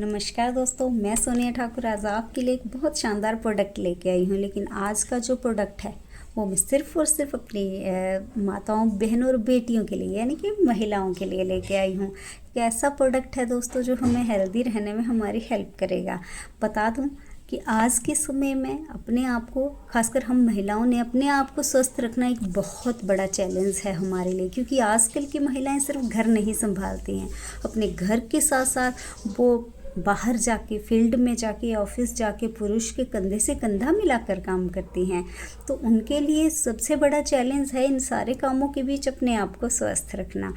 नमस्कार दोस्तों, मैं सोनिया ठाकुर आज आपके लिए एक बहुत शानदार प्रोडक्ट लेके आई हूँ। लेकिन आज का जो प्रोडक्ट है वो मैं सिर्फ़ और सिर्फ अपनी माताओं, बहनों और बेटियों के लिए यानी कि महिलाओं के लिए लेके आई हूँ। एक ऐसा प्रोडक्ट है दोस्तों जो हमें हेल्दी रहने में हमारी हेल्प करेगा। बता दूँ कि आज के समय में अपने आप को, खासकर हम महिलाओं ने अपने आप को स्वस्थ रखना एक बहुत बड़ा चैलेंज है हमारे लिए, क्योंकि आजकल की महिलाएं सिर्फ घर नहीं संभालती हैं, अपने घर के साथ साथ वो बाहर जाके, फील्ड में जाके, ऑफिस जाके पुरुष के कंधे से कंधा मिलाकर काम करती हैं। तो उनके लिए सबसे बड़ा चैलेंज है इन सारे कामों के बीच अपने आप को स्वस्थ रखना,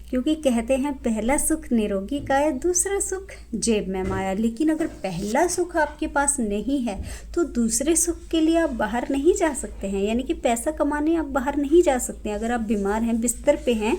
क्योंकि कहते हैं पहला सुख निरोगी काया, दूसरा सुख जेब में माया। लेकिन अगर पहला सुख आपके पास नहीं है तो दूसरे सुख के लिए आप बाहर नहीं जा सकते हैं, यानी कि पैसा कमाने आप बाहर नहीं जा सकते हैं। अगर आप बीमार हैं, बिस्तर पे हैं,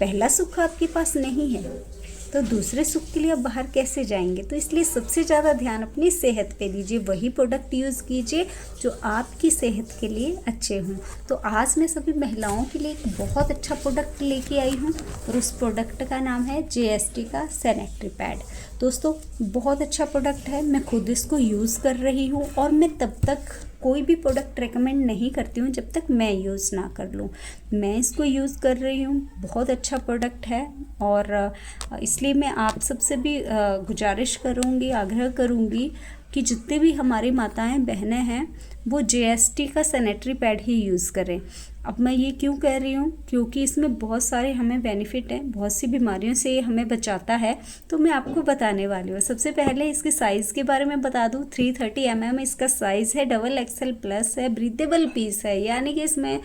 पहला सुख आपके पास नहीं है तो दूसरे सुख के लिए आप बाहर कैसे जाएंगे। तो इसलिए सबसे ज़्यादा ध्यान अपनी सेहत पे दीजिए, वही प्रोडक्ट यूज़ कीजिए जो आपकी सेहत के लिए अच्छे हों। तो आज मैं सभी महिलाओं के लिए एक बहुत अच्छा प्रोडक्ट लेके आई हूँ और उस प्रोडक्ट का नाम है JST का सैनिटरी पैड। दोस्तों बहुत अच्छा प्रोडक्ट है, मैं खुद इसको यूज़ कर रही हूँ और मैं तब तक कोई भी प्रोडक्ट रेकमेंड नहीं करती हूँ जब तक मैं यूज़ ना कर लूँ। मैं इसको यूज़ कर रही हूँ, बहुत अच्छा प्रोडक्ट है और इसलिए मैं आप सबसे भी गुजारिश करूँगी, आग्रह करूँगी कि जितने भी हमारी माताएं बहनें हैं वो JST का सैनिटरी पैड ही यूज़ करें। अब मैं ये क्यों कह रही हूँ, क्योंकि इसमें बहुत सारे हमें बेनिफिट हैं, बहुत सी बीमारियों से ये हमें बचाता है। तो मैं आपको बताने वाली हूँ। सबसे पहले इसके साइज़ के बारे में बता दूँ। 330 mm इसका साइज़ है, XXL प्लस है, ब्रीदेबल पीस है, यानी कि इसमें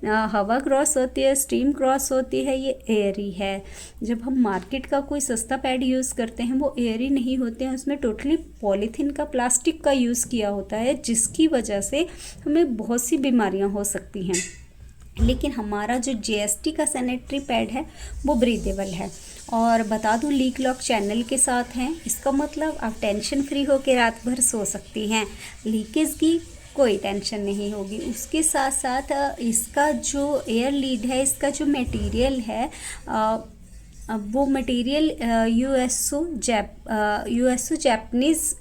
हवा क्रॉस होती है, स्टीम क्रॉस होती है, ये एयरी है। जब हम मार्केट का कोई सस्ता पैड यूज़ करते हैं वो एयरी नहीं होते हैं, उसमें टोटली पॉलीथीन का, प्लास्टिक का यूज़ किया होता है, जिसकी वजह से हमें बहुत सी बीमारियां हो सकती हैं। लेकिन हमारा जो JST का सैनिटरी पैड है वो ब्रीदेबल है और बता दूं लीक लॉक चैनल के साथ हैं। इसका मतलब आप टेंशन फ्री होकर रात भर सो सकती हैं, लीकेज की कोई टेंशन नहीं होगी। उसके साथ साथ इसका जो एयर लीड है, इसका जो मटेरियल है वो मटेरियल यूएसओ जापानीज़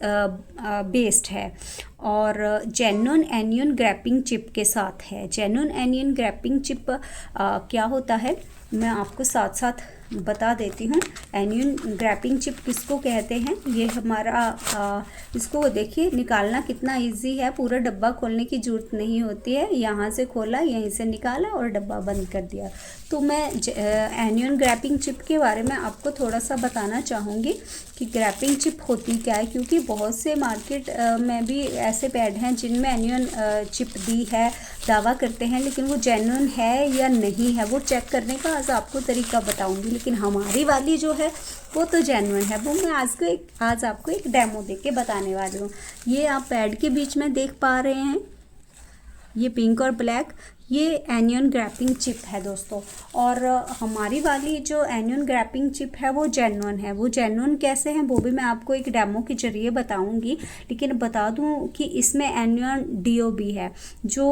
बेस्ड है और जेन्युइन एनियन ग्रैपिंग चिप के साथ है। जेन्युइन एनियन ग्रैपिंग चिप क्या होता है मैं आपको साथ साथ बता देती हूँ। एनियन ग्रैपिंग चिप किसको कहते हैं, ये हमारा इसको देखिए निकालना कितना इजी है, पूरा डब्बा खोलने की ज़रूरत नहीं होती है, यहाँ से खोला, यहीं से निकाला और डब्बा बंद कर दिया। तो मैं एनियन ग्रैपिंग चिप के बारे में आपको थोड़ा सा बताना चाहूँगी कि ग्रैपिंग चिप होती क्या है, क्योंकि बहुत से मार्केट में भी ऐसे पैड हैं जिनमें एनियन चिप दी है, दावा करते हैं, लेकिन वो जेन्युइन है या नहीं है वो चेक करने का आज आपको तरीका बताऊंगी। लेकिन हमारी वाली जो है वो तो जेन्युइन है, वो मैं आज आपको एक डेमो दे के बताने वाली हूँ। ये आप पैड के बीच में देख पा रहे हैं, ये पिंक और ब्लैक, ये एनियन ग्रैपिंग चिप है दोस्तों। और हमारी वाली जो एनियन ग्रैपिंग चिप है वो जेन्युइन है। वो जेन्युइन कैसे हैं वो भी मैं आपको एक डेमो के जरिए बताऊंगी। लेकिन बता दूं कि इसमें एनियन DOB है, जो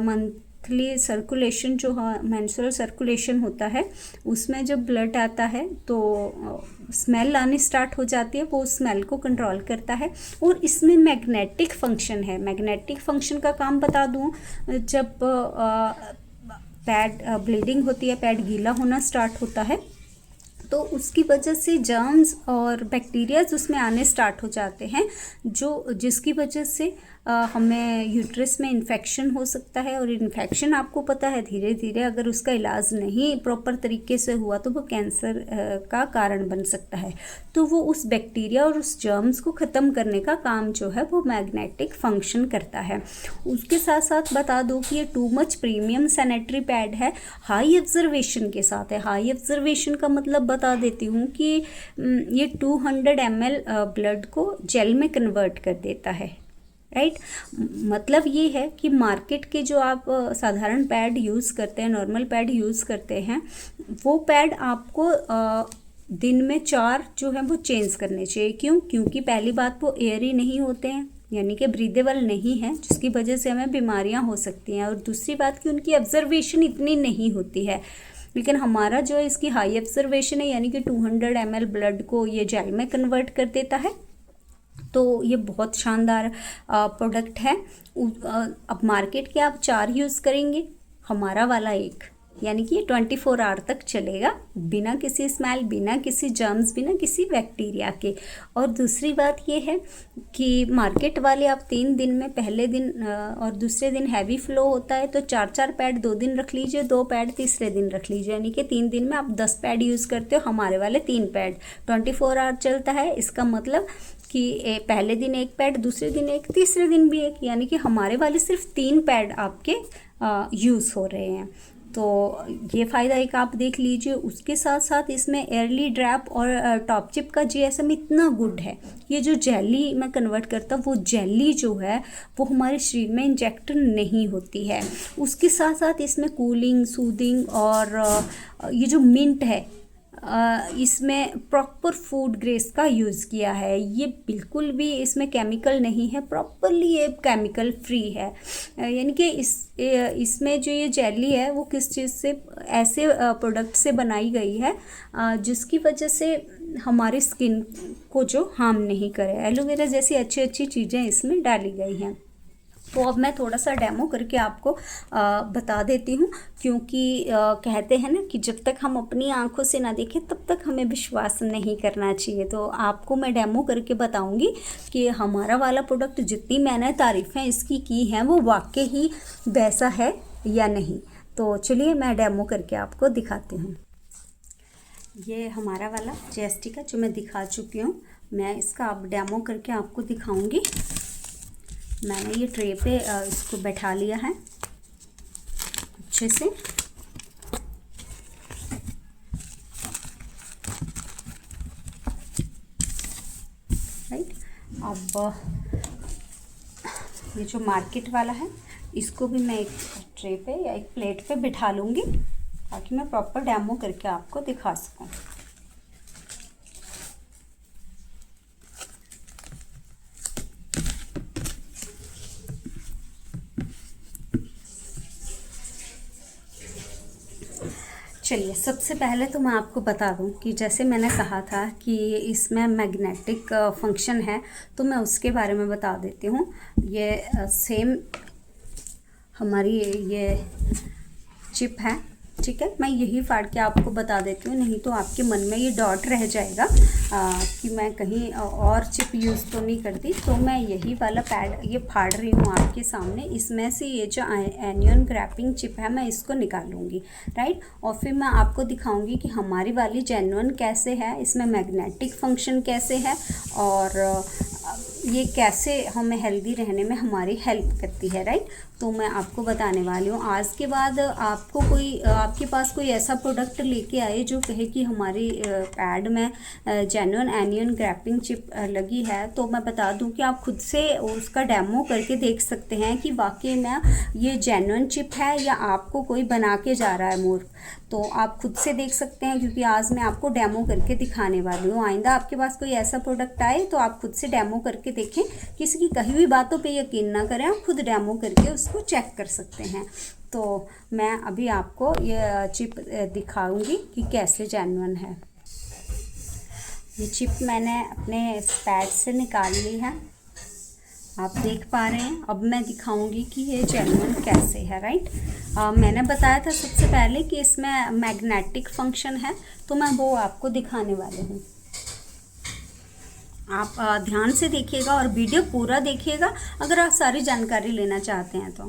मंथली सर्कुलेशन, जो मेंस्ट्रुअल सर्कुलेशन होता है उसमें जब ब्लड आता है तो स्मेल आनी स्टार्ट हो जाती है, वो स्मेल को कंट्रोल करता है। और इसमें मैग्नेटिक फंक्शन है। मैग्नेटिक फंक्शन का काम बता दूं, जब पैड ब्लीडिंग होती है, पैड गीला होना स्टार्ट होता है तो उसकी वजह से जर्म्स और बैक्टीरियाज उसमें आने स्टार्ट हो जाते हैं, जिसकी वजह से हमें यूट्रस में इन्फेक्शन हो सकता है। और इन्फेक्शन आपको पता है धीरे धीरे अगर उसका इलाज नहीं प्रॉपर तरीके से हुआ तो वो कैंसर का कारण बन सकता है। तो वो उस बैक्टीरिया और उस जर्म्स को ख़त्म करने का काम जो है वो मैग्नेटिक फंक्शन करता है। उसके साथ साथ बता दो कि ये too much premium sanitary pad है, हाई ऑब्जर्वेशन के साथ है। हाई ऑब्जर्वेशन का मतलब बता देती हूँ कि ये 200 ml ब्लड को जेल में कन्वर्ट कर देता है, राइट। मतलब ये है कि मार्केट के जो आप साधारण पैड यूज़ करते हैं, नॉर्मल पैड यूज़ करते हैं, वो पैड आपको दिन में 4 जो है वो चेंज करने चाहिए। क्यों? क्योंकि पहली बात वो एयरी नहीं होते हैं, यानी कि ब्रीदेबल नहीं है, जिसकी वजह से हमें बीमारियां हो सकती हैं। और दूसरी बात कि उनकी ऑब्जर्वेशन इतनी नहीं होती है, लेकिन हमारा जो है इसकी हाई ऑब्जर्वेशन है, यानी कि 200 ml ब्लड को ये जेल में कन्वर्ट कर देता है। तो ये बहुत शानदार प्रोडक्ट है। अब मार्केट के आप 4 यूज़ करेंगे, हमारा वाला एक, यानी कि 24 आवर तक चलेगा बिना किसी स्मेल, बिना किसी जर्म्स, बिना किसी बैक्टीरिया के। और दूसरी बात ये है कि मार्केट वाले आप 3 दिन में, पहले दिन और दूसरे दिन हैवी फ्लो होता है तो 4-4 पैड 2 दिन रख लीजिए, 2 पैड तीसरे दिन रख लीजिए, यानी कि 3 दिन में आप 10 पैड यूज़ करते हो। हमारे वाले 3 पैड 24 आवर चलता है। इसका मतलब कि पहले दिन 1 पैड, दूसरे दिन 1, तीसरे दिन भी 1, यानी कि हमारे वाले सिर्फ 3 पैड आपके यूज़ हो रहे हैं। तो ये फ़ायदा एक आप देख लीजिए। उसके साथ साथ इसमें एयरली ड्रैप और टॉप चिप का जीएसएम इतना गुड है। ये जो जेली मैं कन्वर्ट करता हूँ, वो जेली जो है वो हमारे शरीर में इंजेक्ट नहीं होती है। उसके साथ साथ इसमें कूलिंग, सूदिंग और ये जो मिंट है, इसमें प्रॉपर फूड ग्रेस का यूज़ किया है। ये बिल्कुल भी इसमें केमिकल नहीं है, प्रॉपरली ये केमिकल फ्री है। यानी कि इसमें जो ये जेली है वो किस चीज़ से, ऐसे प्रोडक्ट से बनाई गई है जिसकी वजह से हमारी स्किन को जो हार्म नहीं करे। एलोवेरा जैसी अच्छी अच्छी चीज़ें इसमें डाली गई हैं। तो अब मैं थोड़ा सा डेमो करके आपको बता देती हूँ, क्योंकि कहते हैं ना कि जब तक हम अपनी आंखों से ना देखें तब तक हमें विश्वास नहीं करना चाहिए। तो आपको मैं डेमो करके बताऊँगी कि हमारा वाला प्रोडक्ट, जितनी मैंने तारीफ़ें इसकी की हैं, वो वाकई ही वैसा है या नहीं। तो चलिए मैं डेमो करके आपको दिखाती हूँ। ये हमारा वाला जीएसटी का जो मैं दिखा चुकी हूँ, मैं इसका अब डेमो करके आपको दिखाऊँगी। मैंने ये ट्रे पे इसको बैठा लिया है अच्छे से। राइट, अब ये जो मार्केट वाला है इसको भी मैं एक ट्रे पे या एक प्लेट पे बिठा लूँगी ताकि मैं प्रॉपर डेमो करके आपको दिखा सकूँ। चलिए, सबसे पहले तो मैं आपको बता दूं कि जैसे मैंने कहा था कि इसमें मैग्नेटिक फंक्शन है, तो मैं उसके बारे में बता देती हूँ। ये सेम हमारी ये चिप है, ठीक है। मैं यही फाड़ के आपको बता देती हूँ, नहीं तो आपके मन में ये डॉट रह जाएगा कि मैं कहीं और चिप यूज़ तो नहीं करती। तो मैं यही वाला पैड ये फाड़ रही हूँ आपके सामने। इसमें से ये जो एनियन ग्रैपिंग चिप है मैं इसको निकालूंगी, राइट। और फिर मैं आपको दिखाऊंगी कि हमारी वाली जेन्युइन कैसे है, इसमें मैग्नेटिक फंक्शन कैसे है और ये कैसे हमें हेल्दी रहने में हमारी हेल्प करती है, राइट। तो मैं आपको बताने वाली हूँ। आज के बाद आपको आपके पास कोई ऐसा प्रोडक्ट लेके आए जो कहे कि हमारी पैड में जेन्युइन एनियन ग्रैपिंग चिप लगी है, तो मैं बता दूं कि आप खुद से उसका डेमो करके देख सकते हैं कि वाकई में ये जेन्युइन चिप है या आपको कोई बना के जा रहा है मूर्ख। तो आप खुद से देख सकते हैं, क्योंकि आज मैं आपको डेमो करके दिखाने वाली हूँ। आइंदा आपके पास कोई ऐसा प्रोडक्ट आए तो आप खुद से डेमो करके देखें, किसी की कही हुई बातों पे यकीन ना करें, आप खुद डेमो करके उसको चेक कर सकते हैं। तो मैं अभी आपको ये चिप दिखाऊंगी कि कैसे जेन्युइन है। ये चिप मैंने अपने पैड से निकाल ली है, आप देख पा रहे हैं। अब मैं दिखाऊंगी कि ये जेन्युइन कैसे है, राइट। मैंने बताया था सबसे पहले कि इसमें मैग्नेटिक फंक्शन है, तो मैं वो आपको दिखाने वाली हूँ। आप ध्यान से देखिएगा और वीडियो पूरा देखिएगा अगर आप सारी जानकारी लेना चाहते हैं। तो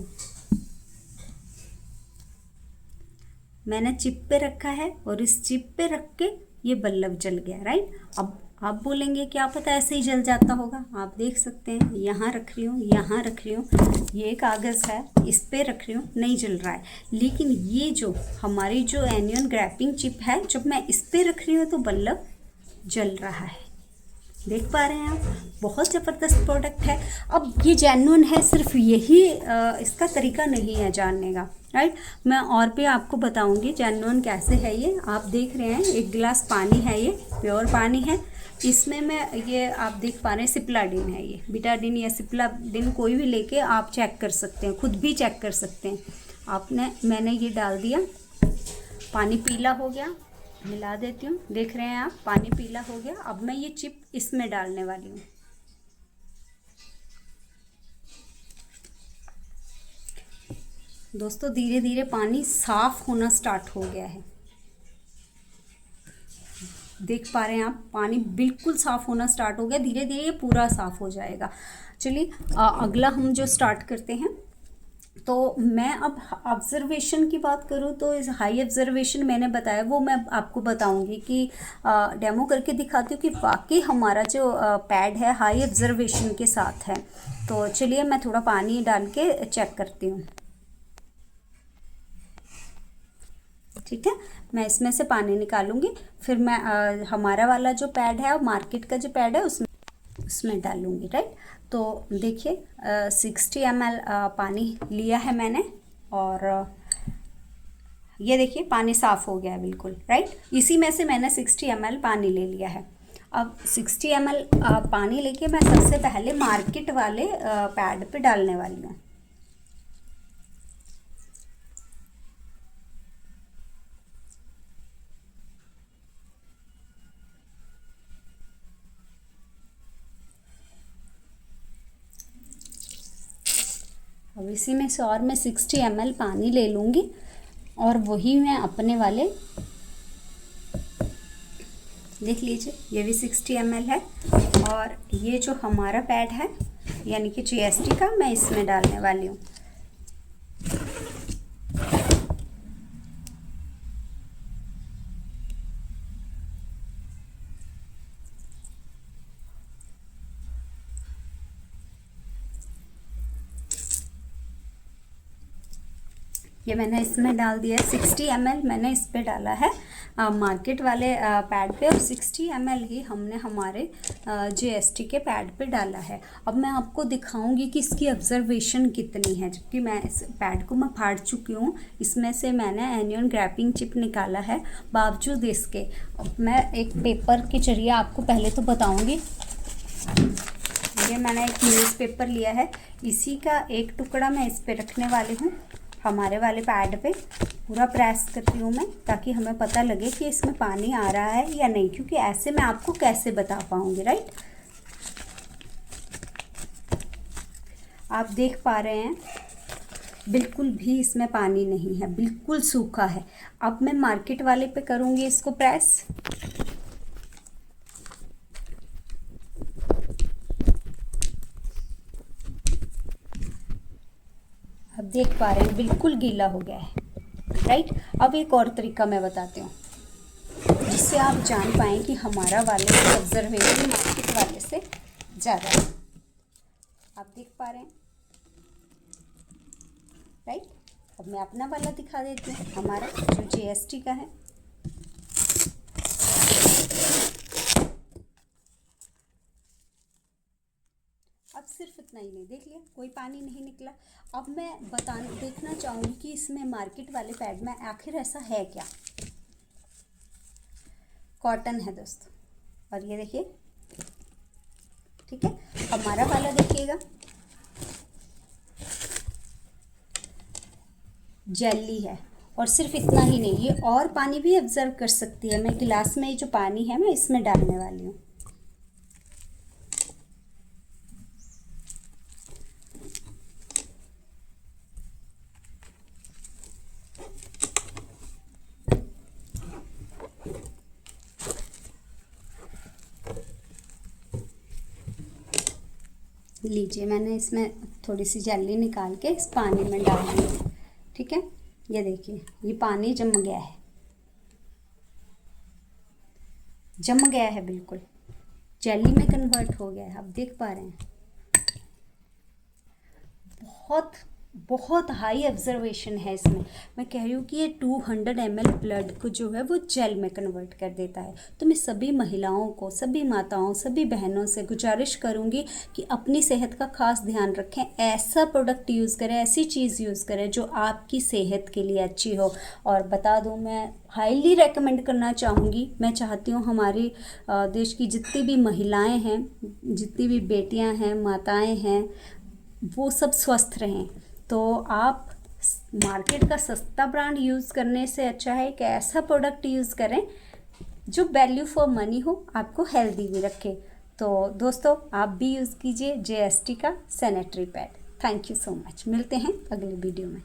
मैंने चिप पे रखा है और इस चिप पे रख के ये बल्ब जल गया, राइट। अब आप बोलेंगे क्या पता ऐसे ही जल जाता होगा। आप देख सकते हैं, यहाँ रख रही हूँ, यहाँ रख रही हूँ, ये कागज़ है इस पे रख रही हूँ, नहीं जल रहा है। लेकिन ये जो हमारी जो एनियन ग्रैपिंग चिप है, जब मैं इस पे रख रही हूँ तो बल्ब जल रहा है, देख पा रहे हैं आप। बहुत ज़बरदस्त प्रोडक्ट है। अब ये जेन्युइन है, सिर्फ यही इसका तरीका नहीं है जानने का, राइट। मैं और भी आपको बताऊंगी जेन्युइन कैसे है। ये आप देख रहे हैं, एक गिलास पानी है, ये प्योर पानी है। इसमें मैं ये आप देख पा रहे हैं सिप्लाडिन है, ये बिटाडिन या सिप्लाडिन कोई भी लेके आप चेक कर सकते हैं, खुद भी चेक कर सकते हैं। मैंने ये डाल दिया पानी पीला हो गया, मिला देती हूँ। देख रहे हैं आप, पानी पीला हो गया। अब मैं ये चिप इसमें डालने वाली हूँ। दोस्तों धीरे धीरे पानी साफ होना स्टार्ट हो गया है। देख पा रहे हैं आप, पानी बिल्कुल साफ होना स्टार्ट हो गया। धीरे धीरे ये पूरा साफ हो जाएगा। चलिए अगला हम जो स्टार्ट करते हैं, तो मैं अब ऑब्जर्वेशन की बात करूँ तो इस हाई ऑब्जर्वेशन मैंने बताया, वो मैं आपको बताऊंगी कि डेमो करके दिखाती हूँ कि वाकई हमारा जो पैड है हाई ऑब्जर्वेशन के साथ है। तो चलिए मैं थोड़ा पानी डाल के चेक करती हूँ। ठीक है, मैं इसमें से पानी निकालूंगी, फिर मैं हमारा वाला जो पैड है, मार्केट का जो पैड है उसमें डालूंगी। राइट, तो देखिए 60 ml पानी लिया है मैंने, और ये देखिए पानी साफ़ हो गया है बिल्कुल। राइट, इसी में से मैंने 60 ml पानी ले लिया है। अब 60 ml पानी लेके मैं सबसे पहले मार्केट वाले पैड पे डालने वाली हूँ। अब इसी में से और मैं 60 ml पानी ले लूँगी, और वही मैं अपने वाले, देख लीजिए ये भी 60 ml है, और ये जो हमारा पैड है यानी कि GST का, मैं इसमें डालने वाली हूँ। ये मैंने इसमें डाल दिया है। 60 ml मैंने इस पे डाला है मार्केट वाले पैड पे, और 60 ml ही हमने हमारे GST के पैड पे डाला है। अब मैं आपको दिखाऊंगी कि इसकी ऑब्जर्वेशन कितनी है, जबकि मैं इस पैड को मैं फाड़ चुकी हूँ। इसमें से मैंने एनियन ग्रैपिंग चिप निकाला है। बावजूद इसके मैं एक पेपर के जरिए आपको पहले तो बताऊँगी। ये मैंने एक न्यूज़पेपर लिया है, इसी का एक टुकड़ा मैं इस पर रखने वाली हूँ। हमारे वाले पैड पे पूरा प्रेस करती हूँ मैं, ताकि हमें पता लगे कि इसमें पानी आ रहा है या नहीं, क्योंकि ऐसे मैं आपको कैसे बता पाऊँगी। राइट, आप देख पा रहे हैं बिल्कुल भी इसमें पानी नहीं है, बिल्कुल सूखा है। अब मैं मार्केट वाले पे करूँगी इसको प्रेस। अब देख पा रहे हैं बिल्कुल गीला हो गया है। राइट, अब एक और तरीका मैं बताती हूँ, जिससे आप जान पाएँ कि हमारा वाले ऑब्जर्वेशन मार्केट वाले से ज़्यादा है। आप देख पा रहे हैं। राइट, अब मैं अपना वाला दिखा देती हूँ, हमारा जो GST का है। अब सिर्फ इतना ही नहीं, देख लिया कोई पानी नहीं निकला। अब मैं देखना चाहूँगी कि इसमें मार्केट वाले पैड में आखिर ऐसा है क्या। कॉटन है दोस्तों, और ये देखिए, ठीक है। हमारा वाला देखिएगा जेली है, और सिर्फ इतना ही नहीं, ये और पानी भी ऑब्जर्व कर सकती है। मैं गिलास में ये जो पानी है मैं इसमें डालने वाली हूँ। लीजिए, मैंने इसमें थोड़ी सी जेली निकाल के इस पानी में डाल दी। ठीक है, ये देखिए ये पानी जम गया है, जम गया है, बिल्कुल जेली में कन्वर्ट हो गया है। आप देख पा रहे हैं बहुत बहुत हाई ऑब्जर्वेशन है इसमें। मैं कह रही हूँ कि ये 200 ml ब्लड को जो है वो जेल में कन्वर्ट कर देता है। तो मैं सभी महिलाओं को, सभी माताओं, सभी बहनों से गुजारिश करूँगी कि अपनी सेहत का खास ध्यान रखें। ऐसा प्रोडक्ट यूज़ करें, ऐसी चीज़ यूज़ करें जो आपकी सेहत के लिए अच्छी हो। और बता दूँ, मैं हाईली रेकमेंड करना चाहूँगी। मैं चाहती हूँ हमारी देश की जितनी भी महिलाएँ हैं, जितनी भी बेटियाँ हैं, माताएँ हैं, वो सब स्वस्थ रहें। तो आप मार्केट का सस्ता ब्रांड यूज़ करने से अच्छा है कि ऐसा प्रोडक्ट यूज़ करें जो वैल्यू फॉर मनी हो, आपको हेल्दी भी रखे। तो दोस्तों आप भी यूज़ कीजिए JST का sanitary pad. Thank you so much. मिलते हैं अगले वीडियो में।